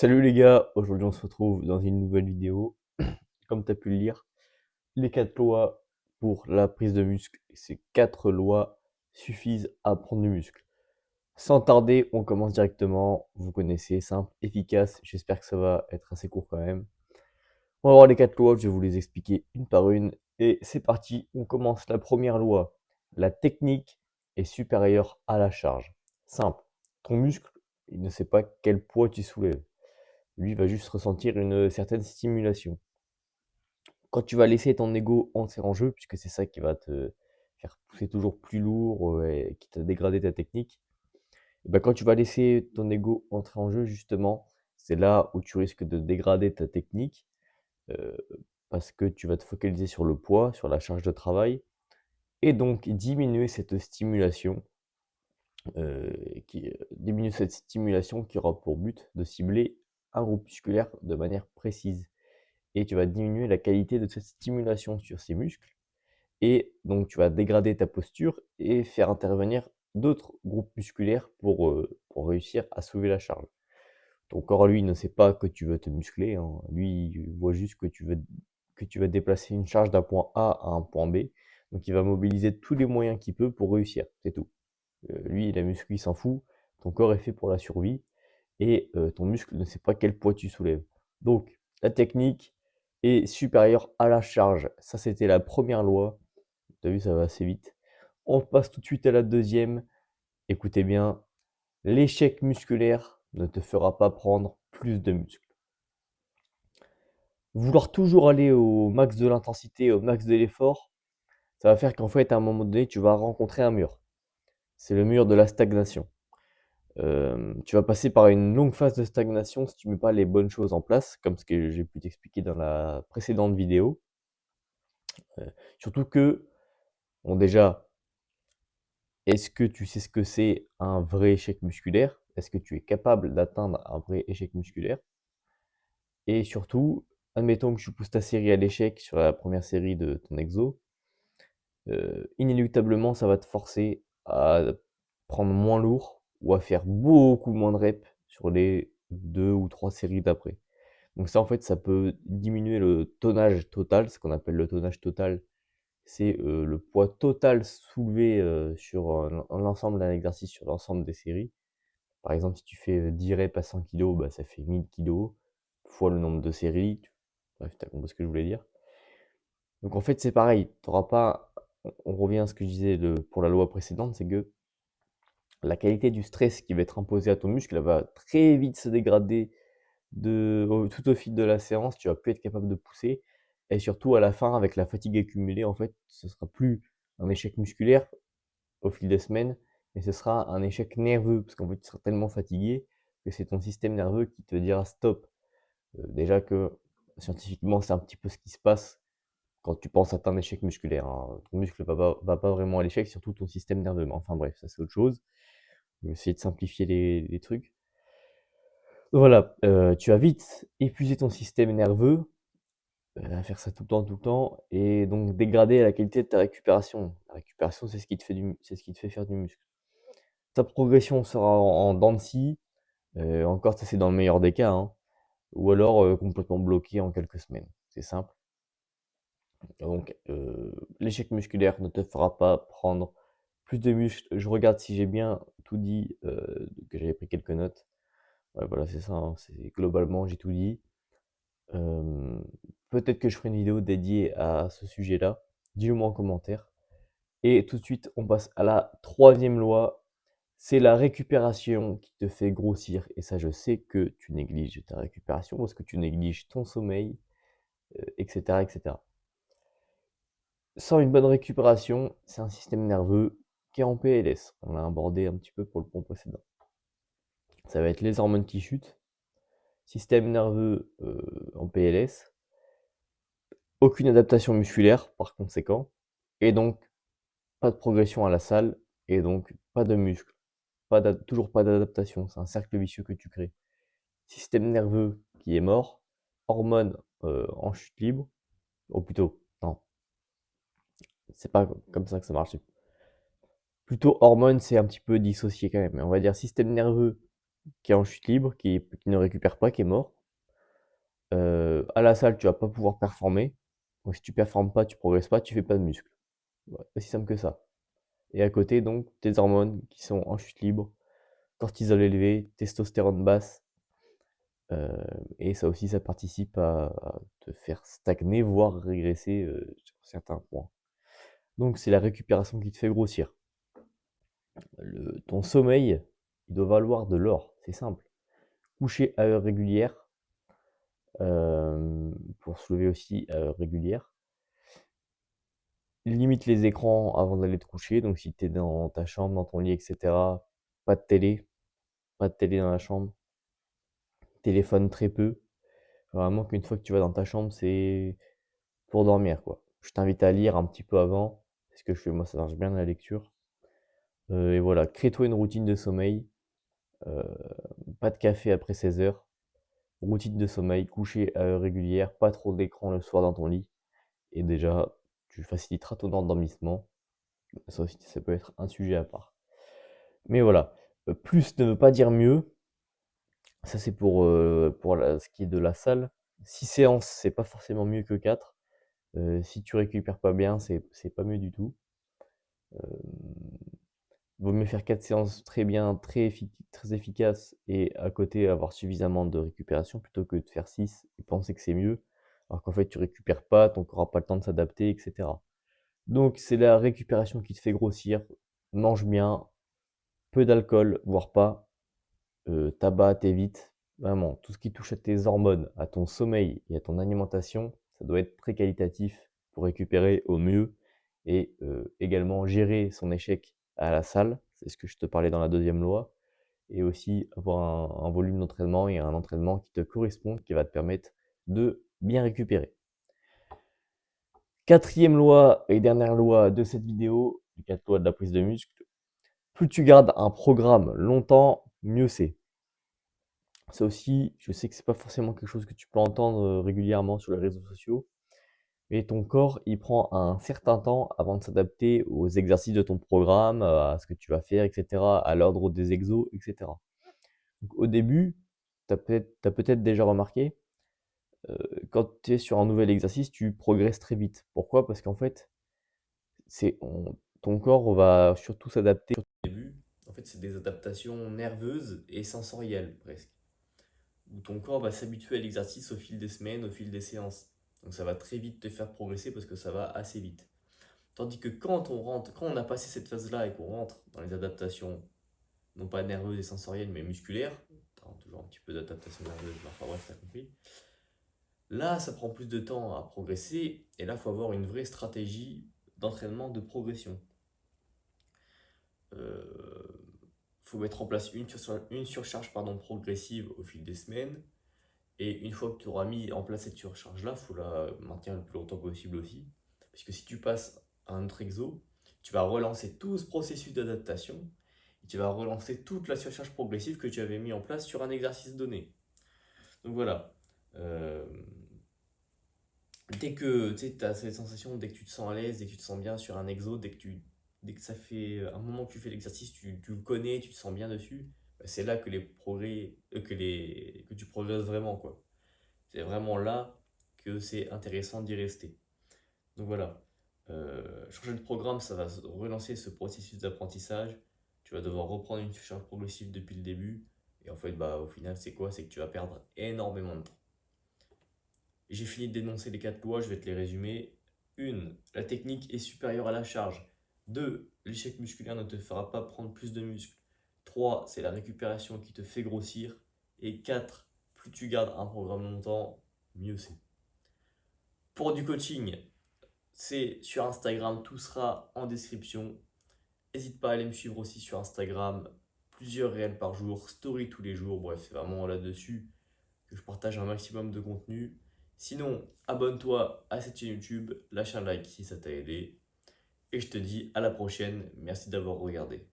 Salut les gars, aujourd'hui on se retrouve dans une nouvelle vidéo. Comme tu as pu le lire, les 4 lois pour la prise de muscle. Ces 4 lois suffisent à prendre du muscle. Sans tarder, on commence directement. Vous connaissez, simple, efficace. J'espère que ça va être assez court quand même. On va voir les 4 lois, je vais vous les expliquer une par une. Et c'est parti, on commence la première loi. La technique est supérieure à la charge. Simple, ton muscle, il ne sait pas quel poids tu soulèves. Lui va juste ressentir une certaine stimulation. Quand tu vas laisser ton ego entrer en jeu, puisque c'est ça qui va te faire pousser toujours plus lourd et qui te dégrader ta technique, et ben quand tu vas laisser ton ego entrer en jeu, justement, c'est là où tu risques de dégrader ta technique euh, parce que tu vas te focaliser sur le poids, sur la charge de travail, et donc diminuer cette stimulation, diminuer cette stimulation qui aura pour but de cibler un groupe musculaire de manière précise. Et tu vas diminuer la qualité de cette stimulation sur ces muscles. Et donc, tu vas dégrader ta posture et faire intervenir d'autres groupes musculaires pour réussir à soulever la charge. Ton corps, lui, ne sait pas que tu veux te muscler, hein. Lui, il voit juste que tu veux déplacer une charge d'un point A à un point B. Donc, il va mobiliser tous les moyens qu'il peut pour réussir. C'est tout. Lui, la muscu, il s'en fout. Ton corps est fait pour la survie et ton muscle ne sait pas quel poids tu soulèves. Donc, la technique est supérieure à la charge. Ça, c'était la première loi. Tu as vu, ça va assez vite. On passe tout de suite à la deuxième. Écoutez bien, l'échec musculaire ne te fera pas prendre plus de muscles. Vouloir toujours aller au max de l'intensité, au max de l'effort, ça va faire qu'en fait, à un moment donné, tu vas rencontrer un mur. C'est le mur de la stagnation. Tu vas passer par une longue phase de stagnation si tu ne mets pas les bonnes choses en place, comme ce que j'ai pu t'expliquer dans la précédente vidéo. Surtout que, bon déjà, est-ce que tu sais ce que c'est un vrai échec musculaire? Est-ce que tu es capable d'atteindre un vrai échec musculaire? Et surtout, admettons que tu pousses ta série à l'échec sur la première série de ton exo, inéluctablement, ça va te forcer à prendre moins lourd ou à faire beaucoup moins de reps sur les 2 ou 3 séries d'après. Donc ça, en fait, ça peut diminuer le tonnage total. Ce qu'on appelle le tonnage total, c'est le poids total soulevé sur l'ensemble d'un exercice, sur l'ensemble des séries. Par exemple, si tu fais 10 reps à 100 kg, bah, ça fait 1000 kg fois le nombre de séries. Bref, tu as compris ce que je voulais dire. Donc en fait, c'est pareil. T'auras pas. On revient à ce que je disais pour la loi précédente, c'est que la qualité du stress qui va être imposé à ton muscle, elle va très vite se dégrader tout au fil de la séance. Tu vas plus être capable de pousser. Et surtout, à la fin, avec la fatigue accumulée, en fait, ce sera plus un échec musculaire au fil des semaines, mais ce sera un échec nerveux, parce qu'en fait, tu seras tellement fatigué que c'est ton système nerveux qui te dira stop. Déjà que scientifiquement, c'est un petit peu ce qui se passe quand tu penses à un échec musculaire, hein. Ton muscle va pas vraiment à l'échec, surtout ton système nerveux. Mais enfin bref, ça c'est autre chose. Je vais essayer de simplifier les trucs. Voilà, tu vas vite épuiser ton système nerveux, à faire ça tout le temps, et donc dégrader la qualité de ta récupération. La récupération, c'est ce qui te fait c'est ce qui te fait faire du muscle. Ta progression sera en dents de scie, encore ça c'est dans le meilleur des cas, hein, ou alors complètement bloqué en quelques semaines. C'est simple. Donc l'échec musculaire ne te fera pas prendre plus de muscles. Je regarde si j'ai bien tout dit, que j'avais pris quelques notes. Ouais, voilà, c'est ça, hein, c'est globalement j'ai tout dit. Euh, Peut-être que je ferai une vidéo dédiée à ce sujet-là. Dis-le moi en commentaire. Et tout de suite, on passe à la troisième loi. C'est la récupération qui te fait grossir. Et ça, je sais que tu négliges ta récupération parce que tu négliges ton sommeil, etc., etc. Sans une bonne récupération, c'est un système nerveux qui est en PLS. On l'a abordé un petit peu pour le point précédent. Ça va être les hormones qui chutent, système nerveux en PLS, aucune adaptation musculaire par conséquent, et donc pas de progression à la salle, et donc pas de muscle, toujours pas d'adaptation. C'est un cercle vicieux que tu crées. Système nerveux qui est mort, hormones en chute libre, ou plutôt, non, c'est pas comme ça que ça marche. Plutôt hormones, c'est un petit peu dissocié quand même. Mais on va dire système nerveux qui est en chute libre, qui ne récupère pas, qui est mort. À la salle, tu vas pas pouvoir performer. Donc si tu performes pas, tu progresses pas, tu fais pas de muscle. Voilà, aussi simple que ça. Et à côté, donc, tes hormones qui sont en chute libre, cortisol élevé, testostérone basse. Et ça aussi, ça participe à te faire stagner, voire régresser sur certains points. Donc c'est la récupération qui te fait grossir. Ton sommeil, il doit valoir de l'or, c'est simple. Coucher à heure régulière, pour se lever aussi à heure régulière. Limite les écrans avant d'aller te coucher, donc si tu es dans ta chambre, dans ton lit, etc., pas de télé, pas de télé dans la chambre, téléphone très peu. Vraiment qu'une fois que tu vas dans ta chambre, c'est pour dormir, quoi. Je t'invite à lire un petit peu avant, parce que je fais, moi ça marche bien la lecture. Et voilà, crée-toi une routine de sommeil, euh, pas de café après 16 heures, routine de sommeil, coucher à heure régulière, pas trop d'écran le soir dans ton lit, et déjà, tu faciliteras ton endormissement. Ça aussi, ça peut être un sujet à part. Mais voilà, plus ne veut pas dire mieux. Ça, c'est pour ce qui est de la salle. 6 séances, c'est pas forcément mieux que 4. Si tu récupères pas bien, c'est pas mieux du tout. Vaut mieux faire 4 séances très bien, très efficaces et à côté avoir suffisamment de récupération plutôt que de faire 6 et penser que c'est mieux, alors qu'en fait tu récupères pas, ton corps n'a pas le temps de s'adapter, etc. Donc c'est la récupération qui te fait grossir. Mange bien, peu d'alcool, voire pas. Tabac, t'évites. Vraiment, tout ce qui touche à tes hormones, à ton sommeil et à ton alimentation, ça doit être très qualitatif pour récupérer au mieux et également gérer son échec à la salle. C'est ce que je te parlais dans la deuxième loi. Et aussi avoir un volume d'entraînement et un entraînement qui te correspond, qui va te permettre de bien récupérer. Quatrième loi et dernière loi de cette vidéo, les 4 lois de la prise de muscle. Plus tu gardes un programme longtemps, mieux c'est. Ça aussi, je sais que c'est pas forcément quelque chose que tu peux entendre régulièrement sur les réseaux sociaux, mais ton corps, il prend un certain temps avant de s'adapter aux exercices de ton programme, à ce que tu vas faire, etc., à l'ordre des exos, etc. Donc, au début, t'as peut-être déjà remarqué, quand tu es sur un nouvel exercice, tu progresses très vite. Pourquoi? Parce qu'en fait, ton corps va surtout s'adapter. Au début, en fait, c'est des adaptations nerveuses et sensorielles presque, où ton corps va s'habituer à l'exercice au fil des semaines, au fil des séances. Donc ça va très vite te faire progresser parce que ça va assez vite. Tandis que quand on a passé cette phase-là et qu'on rentre dans les adaptations, non pas nerveuses et sensorielles, mais musculaires, toujours un petit peu d'adaptation nerveuse, mais enfin bref, t'as compris. Là, ça prend plus de temps à progresser, et là, il faut avoir une vraie stratégie d'entraînement de progression. Faut mettre en place une surcharge progressive au fil des semaines. Et une fois que tu auras mis en place cette surcharge-là, il faut la maintenir le plus longtemps possible aussi. Parce que si tu passes à un autre exo, tu vas relancer tout ce processus d'adaptation et tu vas relancer toute la surcharge progressive que tu avais mis en place sur un exercice donné. Donc voilà. Euh, Dès que tu as cette sensation, dès que tu te sens à l'aise, dès que tu te sens bien sur un exo, dès que ça fait un moment que tu fais l'exercice, tu le connais, tu te sens bien dessus, bah, c'est là que que tu progresses vraiment, quoi. C'est vraiment là que c'est intéressant d'y rester. Donc voilà. Changer de programme, ça va relancer ce processus d'apprentissage. Tu vas devoir reprendre une charge progressive depuis le début. Et en fait, bah, au final, c'est quoi? C'est que tu vas perdre énormément de temps. J'ai fini de dénoncer les 4 lois, je vais te les résumer. 1. La technique est supérieure à la charge. 2. L'échec musculaire ne te fera pas prendre plus de muscles. 3. C'est la récupération qui te fait grossir. Et 4. Plus tu gardes un programme longtemps, mieux c'est. Pour du coaching, c'est sur Instagram, tout sera en description. N'hésite pas à aller me suivre aussi sur Instagram. Plusieurs réels par jour, story tous les jours. Bref, c'est vraiment là-dessus que je partage un maximum de contenu. Sinon, abonne-toi à cette chaîne YouTube, lâche un like si ça t'a aidé. Et je te dis à la prochaine. Merci d'avoir regardé.